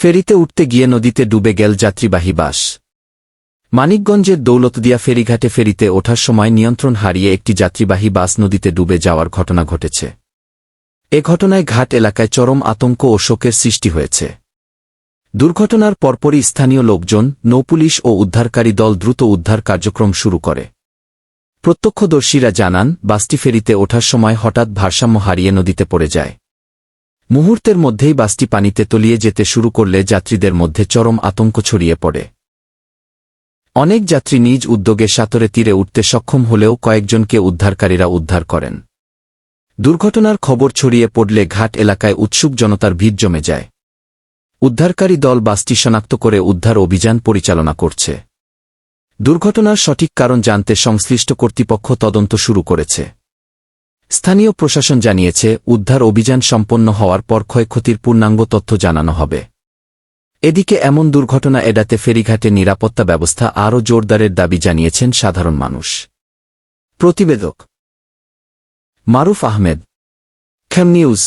ফেরিতে উঠতে গিয়ে নদীতে ডুবে গেল যাত্রীবাহী বাস। মানিকগঞ্জের দৌলতদিয়া ফেরিঘাটে ফেরিতে ওঠার সময় নিয়ন্ত্রণ হারিয়ে একটি যাত্রীবাহী বাস নদীতে ডুবে যাওয়ার ঘটনা ঘটেছে। এ ঘটনায় ঘাট এলাকায় চরম আতঙ্ক ও শোকের সৃষ্টি হয়েছে। দুর্ঘটনার পরপরই স্থানীয় লোকজন, নৌপুলিশ ও উদ্ধারকারী দল দ্রুত উদ্ধার কার্যক্রম শুরু করে। প্রত্যক্ষদর্শীরা জানান, বাসটি ফেরিতে ওঠার সময় হঠাৎ ভারসাম্য হারিয়ে নদীতে পড়ে যায়। মুহূর্তের মধ্যেই বাসটি পানিতে তলিয়ে যেতে শুরু করলে যাত্রীদের মধ্যে চরম আতঙ্ক ছড়িয়ে পড়ে। অনেক যাত্রী নিজ উদ্যোগে সাঁতরে তীরে উঠতে সক্ষম হলেও কয়েকজনকে উদ্ধারকারীরা উদ্ধার করেন। দুর্ঘটনার খবর ছড়িয়ে পড়লে ঘাট এলাকায় উৎসুক জনতার ভিড় জমে যায়। উদ্ধারকারী দল বাসটি শনাক্ত করে উদ্ধার অভিযান পরিচালনা করছে। দুর্ঘটনার সঠিক কারণ জানতে সংশ্লিষ্ট কর্তৃপক্ষ তদন্ত শুরু করেছে। স্থানীয় প্রশাসন জানিয়েছে, উদ্ধার অভিযান সম্পন্ন হওয়ার পর ক্ষয়ক্ষতির পূর্ণাঙ্গ তথ্য জানানো হবে। এদিকে এমন দুর্ঘটনা এড়াতে ফেরিঘাটে নিরাপত্তা ব্যবস্থা আরও জোরদারের দাবি জানিয়েছেন সাধারণ মানুষ। প্রতিবেদক মারুফ আহমেদ, খেম নিউজ।